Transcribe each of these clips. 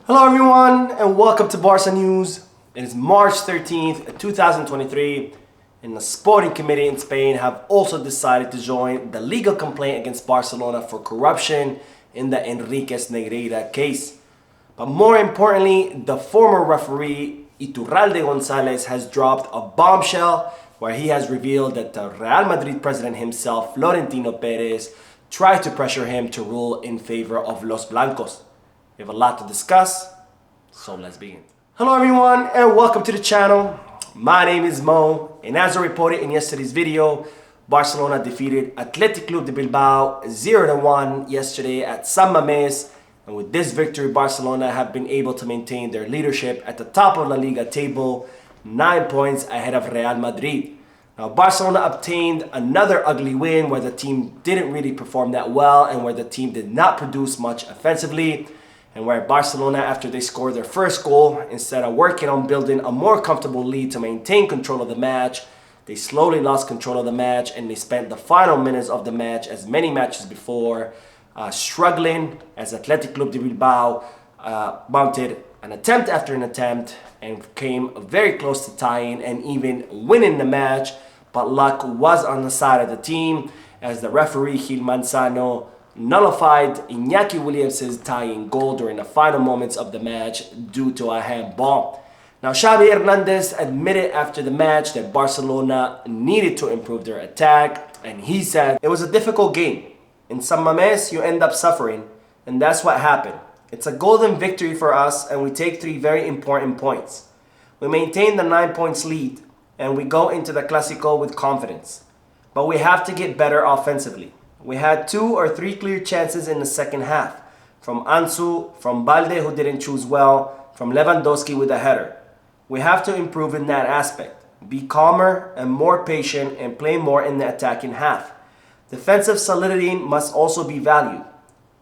Hello everyone and welcome to Barca News. It is March 13th, 2023 and the Sporting Committee in Spain have also decided to join the legal complaint against Barcelona for corruption in the Enriquez Negreira case. But more importantly, the former referee Iturralde Gonzalez has dropped a bombshell where he has revealed that the Real Madrid president himself, Florentino Perez, tried to pressure him to rule in favor of Los Blancos. We have a lot to discuss, so let's begin. Hello everyone and welcome to the channel. My name is Mo, and as I reported in yesterday's video, Barcelona defeated Athletic Club de Bilbao 0-1 yesterday at San Mamés, and with this victory Barcelona have been able to maintain their leadership at the top of La Liga table, 9 points ahead of Real Madrid. Now Barcelona obtained another ugly win where the team didn't really perform that well and where the team did not produce much offensively. And where Barcelona, after they scored their first goal, instead of working on building a more comfortable lead to maintain control of the match, they slowly lost control of the match and they spent the final minutes of the match, as many matches before, struggling as Athletic Club de Bilbao mounted an attempt after an attempt and came very close to tying and even winning the match. But luck was on the side of the team as the referee Gil Manzano nullified Iñaki Williams' tying goal during the final moments of the match due to a handball. Now Xavi Hernandez admitted after the match that Barcelona needed to improve their attack, and he said it was a difficult game. In San Mamés you end up suffering, and that's what happened. It's a golden victory for us and we take 3 very important points. We maintain the 9 points lead and we go into the Clásico with confidence. But we have to get better offensively. We had 2 or 3 clear chances in the second half. From Ansu, from Balde who didn't choose well, from Lewandowski with a header. We have to improve in that aspect. Be calmer and more patient and play more in the attacking half. Defensive solidity must also be valued.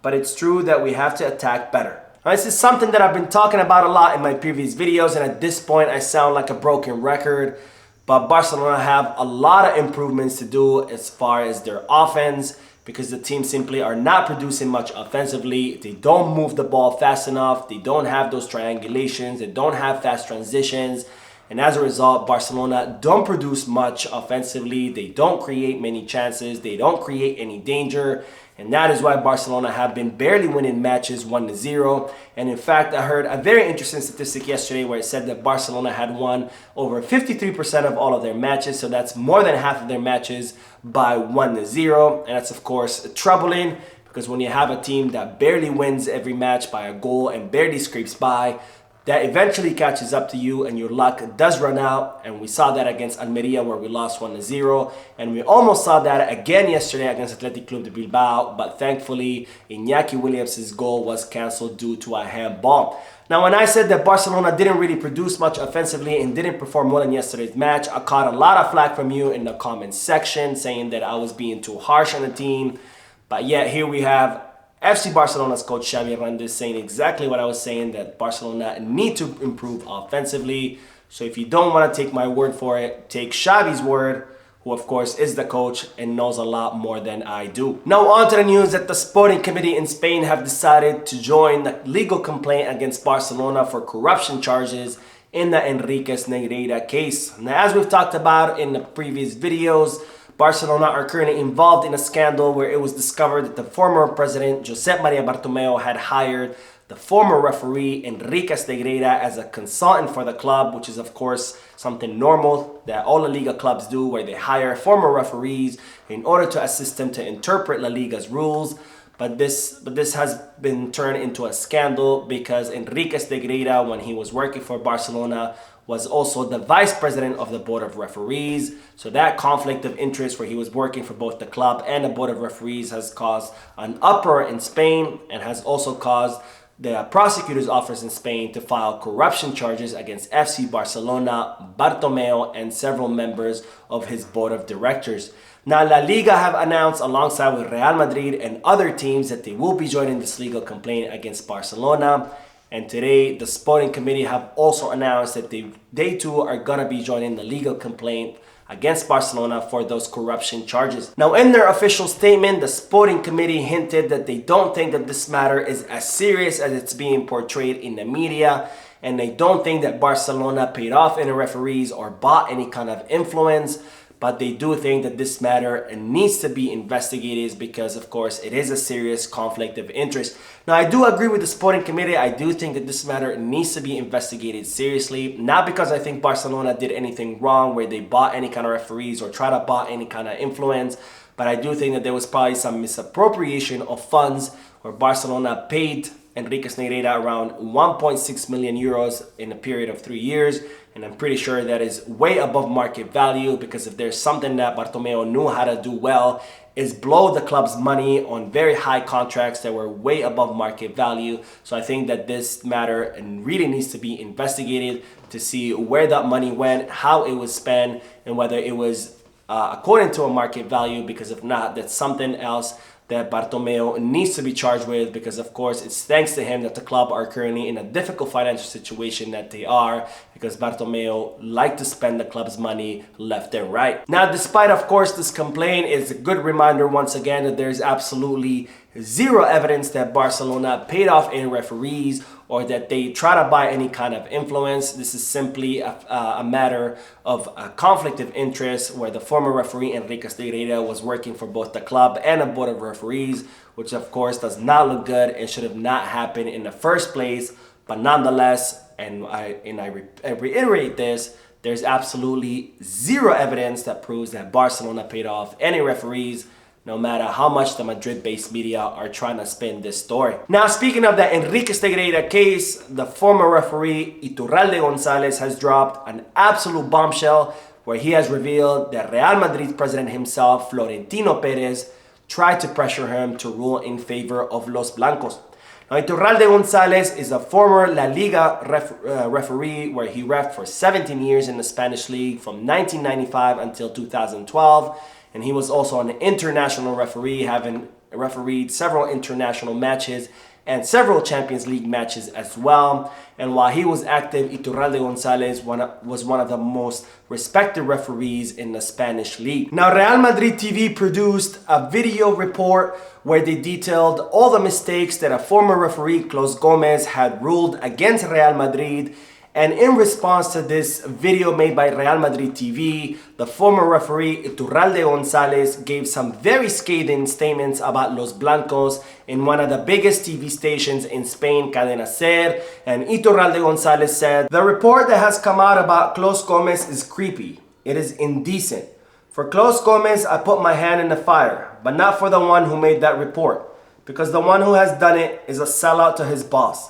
But it's true that we have to attack better. Now, this is something that I've been talking about a lot in my previous videos, and at this point I sound like a broken record. But Barcelona have a lot of improvements to do as far as their offense, because the team simply are not producing much offensively. They don't move the ball fast enough. They don't have those triangulations. They don't have fast transitions. And as a result, Barcelona don't produce much offensively. They don't create many chances. They don't create any danger. And that is why Barcelona have been barely winning matches 1-0. And in fact, I heard a very interesting statistic yesterday where it said that Barcelona had won over 53% of all of their matches. So that's more than half of their matches by 1-0. And that's of course troubling, because when you have a team that barely wins every match by a goal and barely scrapes by, that eventually catches up to you and your luck does run out. And we saw that against Almeria where we lost 1-0. And we almost saw that again yesterday against Athletic Club de Bilbao. But thankfully, Iñaki Williams' goal was cancelled due to a handball. Now, when I said that Barcelona didn't really produce much offensively and didn't perform well in yesterday's match, I caught a lot of flack from you in the comments section saying that I was being too harsh on the team. But yet here we have FC Barcelona's coach Xavi Hernandez saying exactly what I was saying, that Barcelona need to improve offensively. So if you don't want to take my word for it, take Xavi's word, who of course is the coach and knows a lot more than I do. Now on to the news that the Sporting Committee in Spain have decided to join the legal complaint against Barcelona for corruption charges in the Enriquez Negreira case. Now, as we've talked about in the previous videos, Barcelona are currently involved in a scandal where it was discovered that the former president, Josep Maria Bartomeu, had hired the former referee, Enriquez Negreira, as a consultant for the club, which is of course something normal that all La Liga clubs do, where they hire former referees in order to assist them to interpret La Liga's rules. But this has been turned into a scandal because Enriquez Negreira, when he was working for Barcelona, was also the vice president of the board of referees. So that conflict of interest where he was working for both the club and the board of referees has caused an uproar in Spain and has also caused the prosecutor's office in Spain to file corruption charges against FC Barcelona, Bartomeu, and several members of his board of directors. Now, La Liga have announced alongside with Real Madrid and other teams that they will be joining this legal complaint against Barcelona. And today, the Sporting Committee have also announced that they too are going to be joining the legal complaint against Barcelona for those corruption charges. Now, in their official statement, the sporting committee hinted that they don't think that this matter is as serious as it's being portrayed in the media, and they don't think that Barcelona paid off any referees or bought any kind of influence. But they do think that this matter needs to be investigated because, of course, it is a serious conflict of interest. Now, I do agree with the sporting committee. I do think that this matter needs to be investigated seriously. Not because I think Barcelona did anything wrong where they bought any kind of referees or try to buy any kind of influence. But I do think that there was probably some misappropriation of funds where Barcelona paid Enrique Negreira around 1.6 million euros in a period of 3 years. And I'm pretty sure that is way above market value, because if there's something that Bartomeu knew how to do well, is blow the club's money on very high contracts that were way above market value. So I think that this matter really needs to be investigated to see where that money went, how it was spent, and whether it was according to a market value, because if not, that's something else that Bartomeu needs to be charged with, because of course it's thanks to him that the club are currently in a difficult financial situation that they are, because Bartomeu liked to spend the club's money left and right. Now, despite of course this complaint, is a good reminder once again that there's absolutely zero evidence that Barcelona paid off any referees or that they try to buy any kind of influence. This is simply a matter of a conflict of interest where the former referee Enrique Negreira was working for both the club and a board of referees, which of course does not look good and should have not happened in the first place. But nonetheless, and I reiterate this, there's absolutely zero evidence that proves that Barcelona paid off any referees, no matter how much the Madrid-based media are trying to spin this story. Now, speaking of the Enrique Negreira case, the former referee Iturralde Gonzalez has dropped an absolute bombshell where he has revealed that Real Madrid president himself, Florentino Perez, tried to pressure him to rule in favor of Los Blancos. Now, Iturralde Gonzalez is a former La Liga referee where he ref for 17 years in the Spanish league from 1995 until 2012. And he was also an international referee, having refereed several international matches and several Champions League matches as well. And while he was active, Iturralde Gonzalez was one of the most respected referees in the Spanish league. Now, Real Madrid TV produced a video report where they detailed all the mistakes that a former referee, Clos Gomez, had ruled against Real Madrid. And in response to this video made by Real Madrid TV, the former referee Iturralde Gonzalez gave some very scathing statements about Los Blancos in one of the biggest TV stations in Spain, Cadena Ser. And Iturralde Gonzalez said, "The report that has come out about Clos Gomez is creepy. It is indecent. For Clos Gomez, I put my hand in the fire, but not for the one who made that report, because the one who has done it is a sellout to his boss.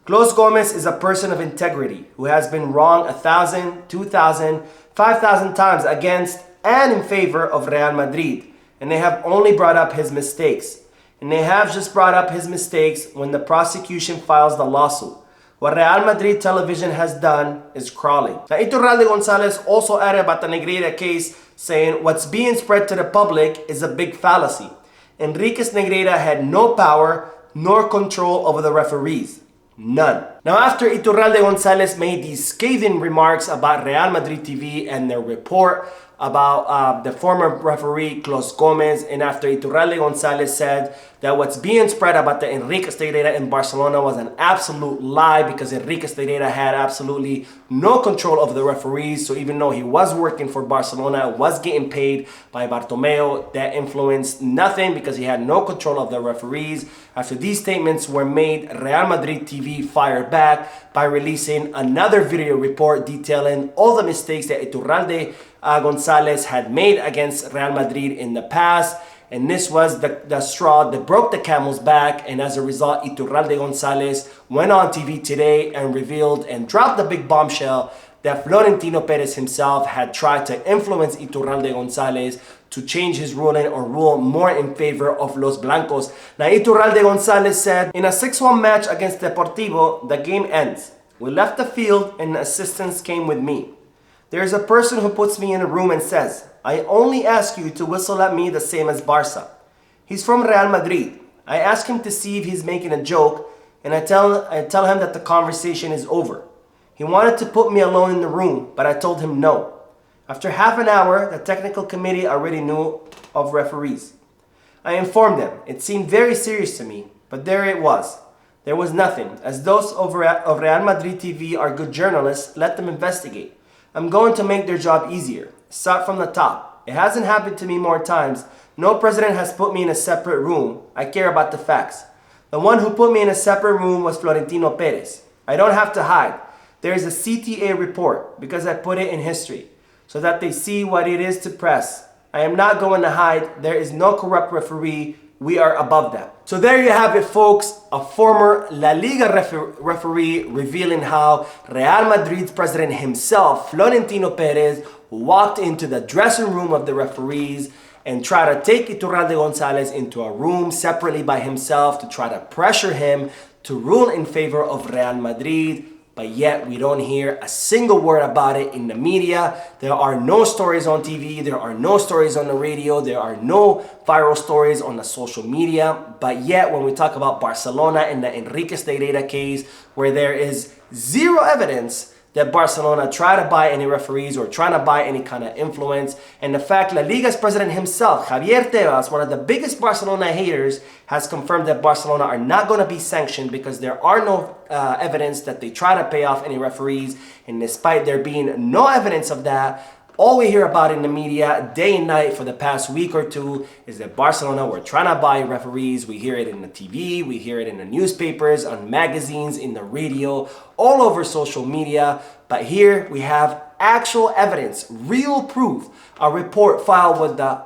Clos Gomez is a person of integrity who has been wrong 1,000, 2,000, 5,000 times against and in favor of Real Madrid, and they have only brought up his mistakes. And they have just brought up his mistakes when the prosecution files the lawsuit. What Real Madrid television has done is crawling." Now, Iturralde Gonzalez also added about the Negreira case, saying, "What's being spread to the public is a big fallacy. Enrique Negreira had no power nor control over the referees. None." Now, after Iturralde Gonzalez made these scathing remarks about Real Madrid TV and their report about the former referee Clos Gomez, and after Iturralde Gonzalez said that what's being spread about the Enrique Negreira in Barcelona was an absolute lie because Enrique Negreira had absolutely no control over the referees. So even though he was working for Barcelona, was getting paid by Bartomeu, that influenced nothing because he had no control of the referees. After these statements were made, Real Madrid TV fired back by releasing another video report detailing all the mistakes that Iturralde Gonzalez had made against Real Madrid in the past. And this was the straw that broke the camel's back. And as a result, Iturralde Gonzalez went on TV today and revealed and dropped the big bombshell that Florentino Perez himself had tried to influence Iturralde Gonzalez to change his ruling or rule more in favor of Los Blancos. Now, Iturralde Gonzalez said, "In a 6-1 match against Deportivo, the game ends. We left the field and assistants came with me. There is a person who puts me in a room and says, 'I only ask you to whistle at me the same as Barca.' He's from Real Madrid. I ask him to see if he's making a joke, and I tell him that the conversation is over. He wanted to put me alone in the room, but I told him no. After half an hour, the technical committee already knew of referees. I informed them. It seemed very serious to me, but there it was. There was nothing. As those of Real Madrid TV are good journalists, let them investigate. I'm going to make their job easier. Start from the top. It hasn't happened to me more times. No president has put me in a separate room. I care about the facts. The one who put me in a separate room was Florentino Perez. I don't have to hide. There is a CTA report because I put it in history so that they see what it is to press. I am not going to hide. There is no corrupt referee. We are above that. So there you have it, folks. A former La Liga referee revealing how Real Madrid's president himself, Florentino Perez, walked into the dressing room of the referees and tried to take Iturralde Gonzalez into a room separately by himself to try to pressure him to rule in favor of Real Madrid. But yet we don't hear a single word about it in the media. There are no stories on TV. There are no stories on the radio. There are no viral stories on the social media. But yet when we talk about Barcelona and the Enrique Steirera case, where there is zero evidence that Barcelona tried to buy any referees or trying to buy any kind of influence. And the fact La Liga's president himself, Javier Tebas, one of the biggest Barcelona haters, has confirmed that Barcelona are not going to be sanctioned because there are no evidence that they try to pay off any referees. And despite there being no evidence of that, all we hear about in the media day and night for the past week or two is that Barcelona were trying to buy referees. We hear it in the TV, we hear it in the newspapers, on magazines, in the radio, all over social media. But here we have actual evidence, real proof, a report filed with the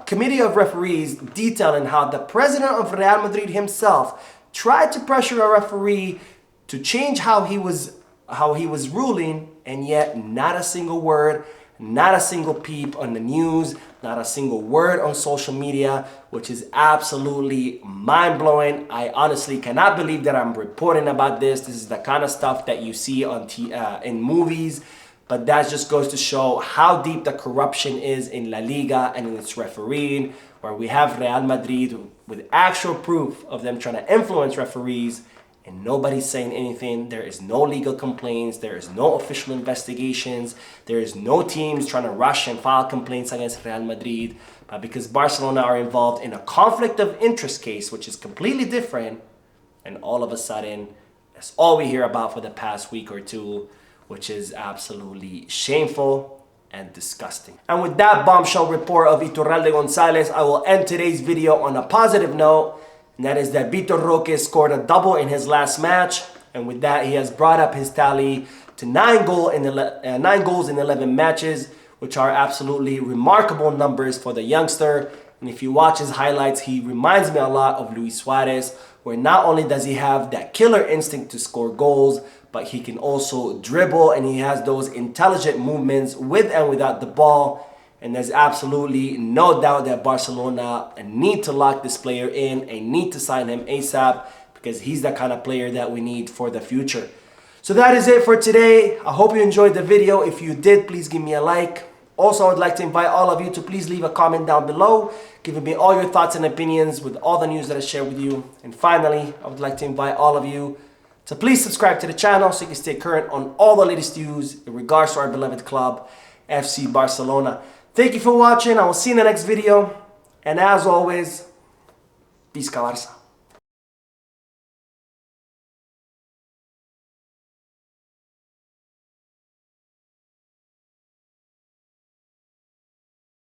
committee of referees detailing how the president of Real Madrid himself tried to pressure a referee to change how he was ruling, and yet not a single word, not a single peep on the news, not a single word on social media, which is absolutely mind-blowing. I honestly cannot believe that I'm reporting about this. This is the kind of stuff that you see on in movies, but that just goes to show how deep the corruption is in La Liga and in its refereeing, where we have Real Madrid with actual proof of them trying to influence referees, and nobody's saying anything. There is no legal complaints. There is no official investigations. There is no teams trying to rush and file complaints against Real Madrid. But because Barcelona are involved in a conflict of interest case, which is completely different, and all of a sudden, that's all we hear about for the past week or two, which is absolutely shameful and disgusting. And with that bombshell report of Iturralde Gonzalez, I will end today's video on a positive note. And that is that Vitor Roque scored a double in his last match. And with that, he has brought up his tally to 9 goals in 11 matches, which are absolutely remarkable numbers for the youngster. And if you watch his highlights, he reminds me a lot of Luis Suarez, where not only does he have that killer instinct to score goals, but he can also dribble, and he has those intelligent movements with and without the ball. And there's absolutely no doubt that Barcelona need to lock this player in and need to sign him ASAP, because he's the kind of player that we need for the future. So that is it for today. I hope you enjoyed the video. If you did, please give me a like. Also, I would like to invite all of you to please leave a comment down below, giving me all your thoughts and opinions with all the news that I share with you. And finally, I would like to invite all of you to please subscribe to the channel so you can stay current on all the latest news in regards to our beloved club, FC Barcelona. Thank you for watching. I will see you in the next video. And as always, Visca Barça.